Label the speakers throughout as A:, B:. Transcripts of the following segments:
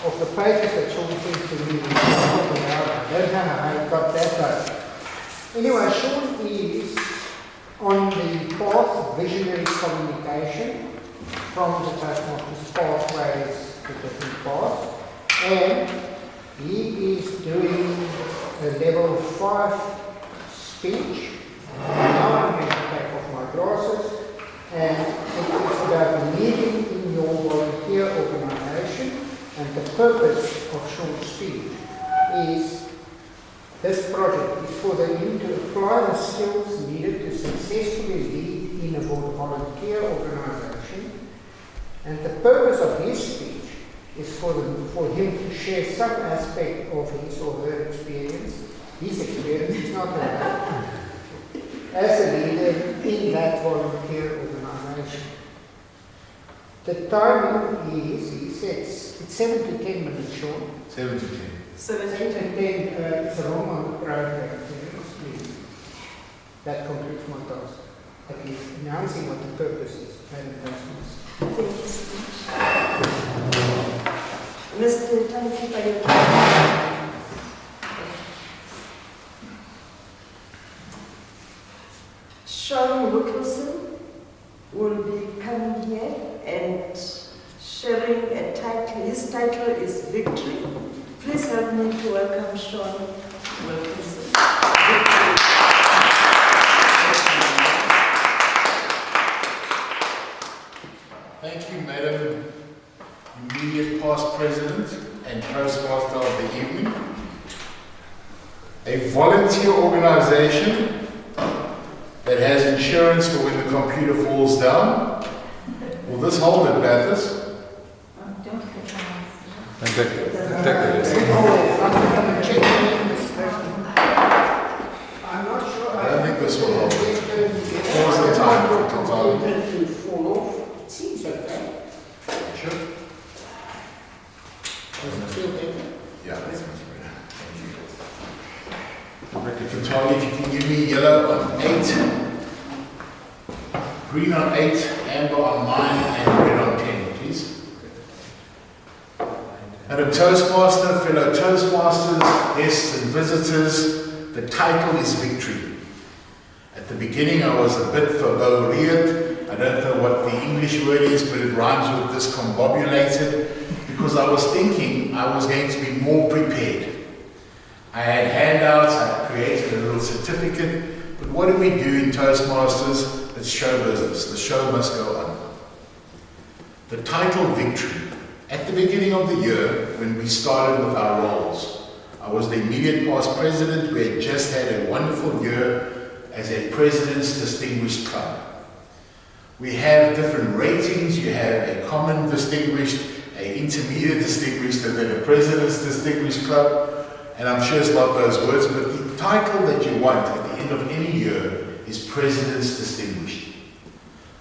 A: of the pages that Shaun sent to me. I don't know how I got that right. Anyway, Shaun is on the path of visionary communication from the Toastmasters pathways to different paths, and he is doing a level 5 speech. Now I'm going to take off my glasses, and it is about leading in your volunteer organization, and the purpose of Shaun's speech is this project is for them to apply the skills needed to successfully lead in a volunteer organization, and the purpose of his speech is for him to share some aspect of his or her experience. His experience is not allowed as a leader in that volunteer organization. The timing is, he says, it's 7 to 10 minutes, Shaun.
B: 7 to 10.
A: 7 to 10, it's wrong on the program, please. That concludes my task. At least announcing what the purpose is.
C: Thank you so much. Mr. Timekeeper, Shaun Wilkinson will be coming here and sharing a title. His title is Victory. Please help me to welcome Shaun Wilkinson.
B: Thank you, Madam Immediate Past President and Toastmaster of the evening. A volunteer organization that has insurance for when the computer falls down. Will this hold it, Bathurst?
A: I'm not sure.
B: I don't think this will hold it. What was the time?
A: To fall off. It seems okay.
B: Sure?
A: Does it feel better?
B: Yeah, that's much better. Thank you. Charlie, if you can give me yellow on 8, green on 8, amber on 9, and red on 10, please. Madam Toastmaster, fellow Toastmasters, guests and visitors, the title is Victory. At the beginning I was a bit verboreerd. I don't know what the English word is, but it rhymes with discombobulated, because I was thinking I was going to be more prepared. I had handouts, I created a little certificate, but what do we do in Toastmasters? It's show business. The show must go on. The title Victory. At the beginning of the year, when we started with our roles, I was the immediate past president. We had just had a wonderful year as a President's Distinguished Club. We have different ratings. You have a common distinguished, an intermediate distinguished, and then a President's Distinguished Club. And I'm sure it's not those words, but the title that you want at the end of any year is President's Distinguished.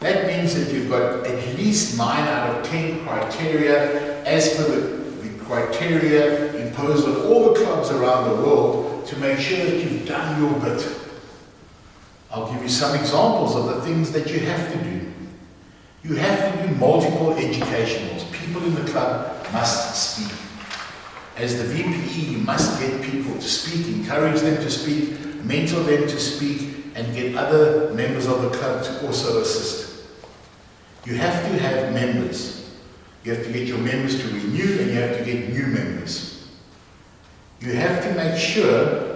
B: That means that you've got at least 9 out of 10 criteria as per the criteria imposed on all the clubs around the world to make sure that you've done your bit. I'll give you some examples of the things that you have to do. You have to do multiple educationals. People in the club must speak. As the VPE, you must get people to speak, encourage them to speak, mentor them to speak, and get other members of the club to also assist. You have to have members. You have to get your members to renew, and you have to get new members. You have to make sure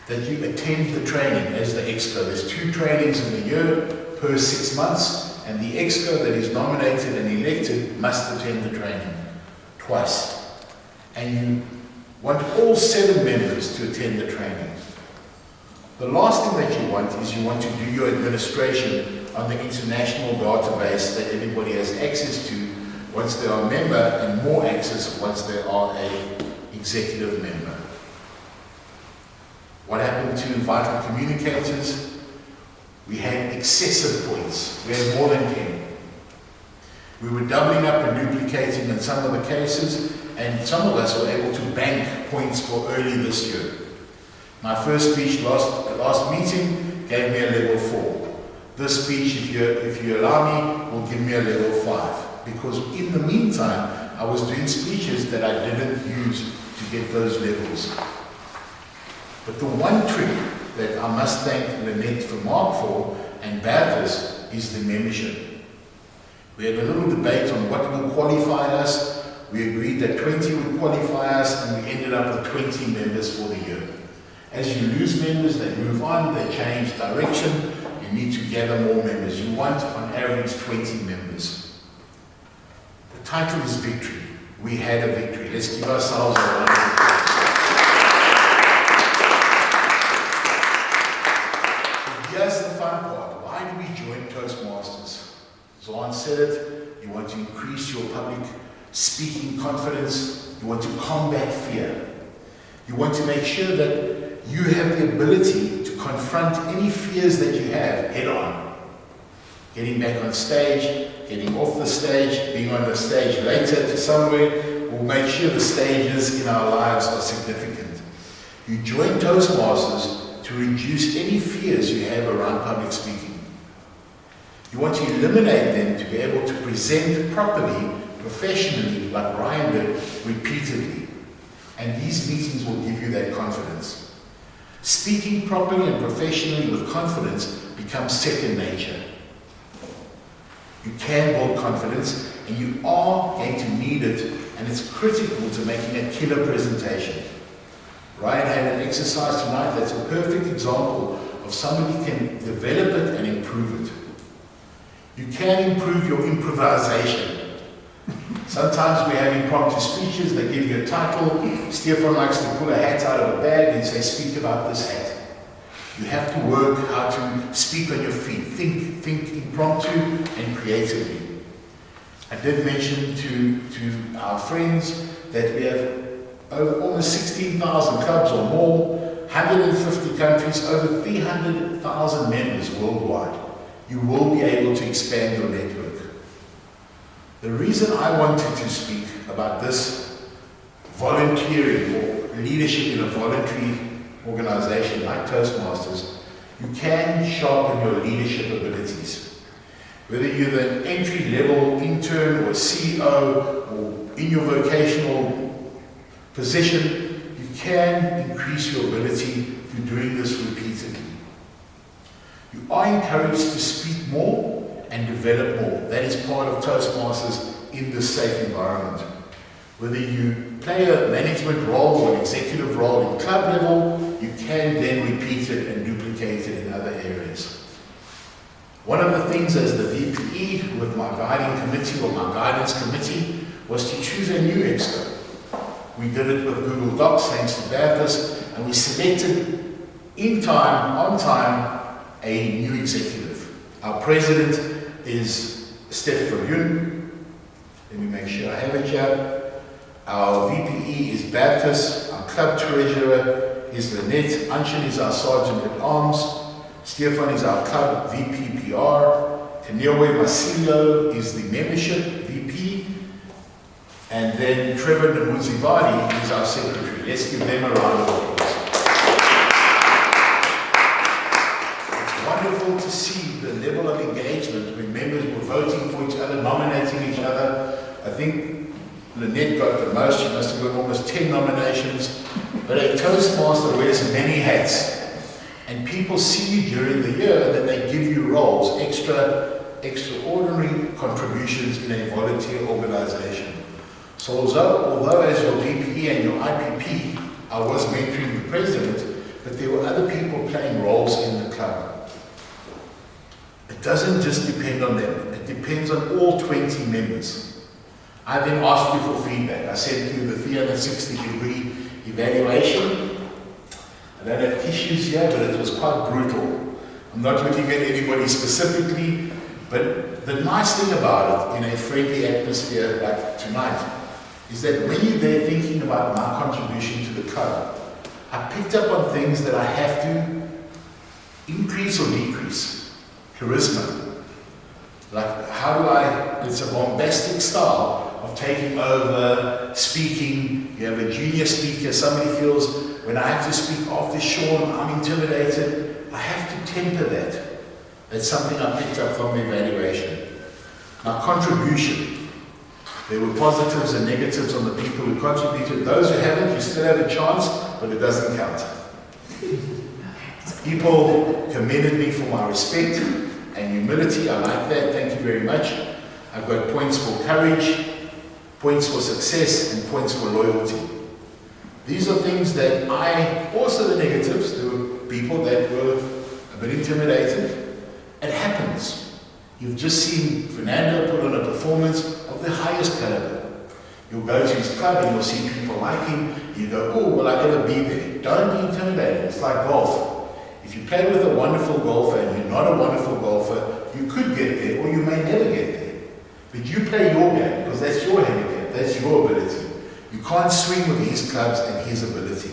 B: that you attend the training as the exco. There's 2 trainings in a year per 6 months, and the exco that is nominated and elected must attend the training twice. And you want all 7 members to attend the training. The last thing that you want is you want to do your administration on the international database that everybody has access to once they are a member, and more access once they are an executive member. What happened to vital communicators? We had excessive points. We had more than 10. We were doubling up and duplicating in some of the cases, and some of us were able to bank points for early this year. My first speech last meeting gave me a level 4. this speech, if you allow me, will give me a level 5. Because in the meantime, I was doing speeches that I didn't use to get those levels. But the one trick that I must thank Lynette for Mark for, and Bertus, is the membership. We had a little debate on what will qualify us. We agreed that 20 would qualify us, and we ended up with 20 members for the year. As you lose members, they move on, they change direction, you need to gather more members. You want, on average, 20 members. The title is Victory. We had a victory. Let's give ourselves a round of applause. Here's the fun part. Why do we join Toastmasters? Shaun said it. You want to increase your public speaking confidence. You want to combat fear. You want to make sure that you have the ability to confront any fears that you have head on. Getting back on stage, getting off the stage, being on the stage later to somewhere, will make sure the stages in our lives are significant. You join Toastmasters to reduce any fears you have around public speaking. You want to eliminate them to be able to present properly, professionally, like Ryan did, repeatedly. And these meetings will give you that confidence. Speaking properly and professionally with confidence becomes second nature. You can build confidence, and you are going to need it, and it's critical to making a killer presentation. Ryan had an exercise tonight that's a perfect example of somebody can develop it and improve it. You can improve your improvisation. Sometimes we have impromptu speeches, they give you a title. Stefan likes to pull a hat out of a bag and say, speak about this hat. You have to work how to speak on your feet. Think impromptu and creatively. I did mention to our friends that we have over almost 16,000 clubs or more, 150 countries, over 300,000 members worldwide. You will be able to expand your network. The reason I wanted to speak about this volunteering or leadership in a voluntary organization like Toastmasters, you can sharpen your leadership abilities. Whether you're an entry-level intern or CEO or in your vocational position, you can increase your ability through doing this repeatedly. You are encouraged to speak more and develop more. That is part of Toastmasters in this safe environment. Whether you play a management role or an executive role in club level, you can then repeat it and duplicate it in other areas. One of the things as the VPE with my guiding committee or my guidance committee was to choose a new exco. We did it with Google Docs, thanks to Bertus, and we selected in time, on time, a new executive. Our president is Steph Verloon. Let me make sure I have it here. Our VPE is Bertus. Our club treasurer is Lynette. Anshin is our sergeant at arms. Stefan is our club VP PR. Tanewe Masilo is the membership VP. And then Trevor Namuzivadi is our secretary. Let's give them a round of applause. It's wonderful to see the level of engagement when members were voting for each other, nominating each other. I think Lynette got the most. She must have got almost 10 nominations. But a Toastmaster wears many hats. And people see you during the year and then they give you roles, extraordinary contributions in a volunteer organization. So although as your VPE and your IPP, I was mentoring the president, but there were other people playing roles in the club. It doesn't just depend on them, it depends on all 20 members. I then asked you for feedback. I sent you the 360-degree evaluation. I don't have tissues here, but it was quite brutal. I'm not looking at anybody specifically, but the nice thing about it in a friendly atmosphere like tonight is that when you're there thinking about my contribution to the club, I picked up on things that I have to increase or decrease. Charisma. Like it's a bombastic style of taking over, speaking. You have a junior speaker, somebody feels, when I have to speak after Shaun, I'm intimidated. I have to temper that. That's something I picked up from the evaluation. Now, contribution. There were positives and negatives on the people who contributed. Those who haven't, you still have a chance, but it doesn't count. People commended me for my respect and humility. I like that. Thank you very much. I've got points for courage, points for success, and points for loyalty. These are things that also the negatives, there were people that were a bit intimidated. It happens. You've just seen Fernando put on a performance of the highest caliber. You'll go to his club and you'll see people like him. You go, oh, will I ever be there? Don't be intimidated. It's like golf. If you play with a wonderful golfer and you're not a wonderful golfer, you could get there or you may never get there. But you play your game because that's your handicap, that's your ability. You can't swing with his clubs and his ability.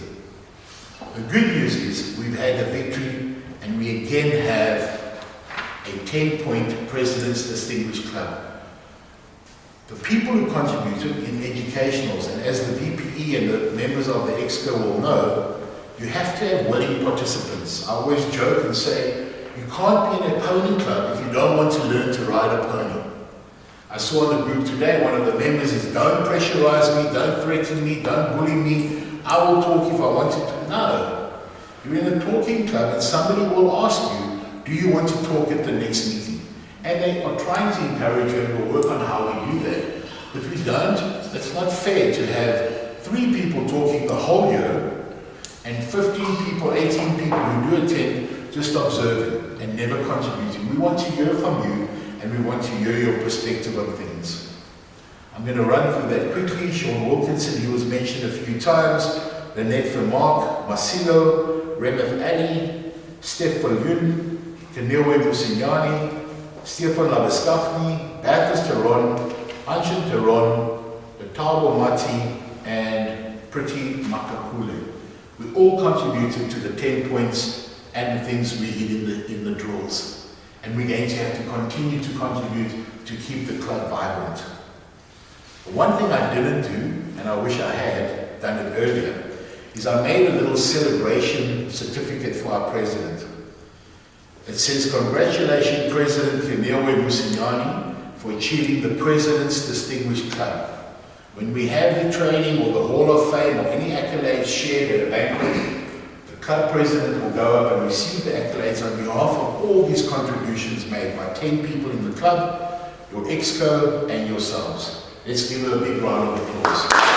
B: The good news is we've had a victory and we again have a 10-point President's Distinguished Club. The people who contributed in educationals, and as the VPE and the members of the EXCO will know, you have to have willing participants. I always joke and say, you can't be in a pony club if you don't want to learn to ride a pony. I saw in the group today, one of the members is, don't pressurize me, don't threaten me, don't bully me. I will talk if I want to. No. You're in a talking club and somebody will ask you, do you want to talk at the next meeting? And they are trying to encourage you and we'll work on how we do that. But we don't. It's not fair to have 3 people talking the whole year and 15 people, 18 people who do attend just observing and never contributing. We want to hear from you and we want to hear your perspective on things. I'm going to run through that quickly. Shaun Wilkinson, he was mentioned a few times. Lynette Vermaak, Marcelo, Remeth Ali, Stefan Yun, Kenewe Musinyani, Stefan Labeskafni, Baptist Teron, Anshin Teron, Letabo Mati, and Pretty Makakule. We all contributed to the 10 points and the things we did in the draws. And we're going to have to continue to contribute to keep the club vibrant. One thing I didn't do, and I wish I had done it earlier, is I made a little celebration certificate for our president. It says, congratulations President Kenewe Musinyani for achieving the President's Distinguished Club. When we have the training or the Hall of Fame or any accolades shared at a banquet, the club president will go up and receive the accolades on behalf of all these contributions made by 10 people in the club, your EXCO and yourselves. Let's give her a big round of applause.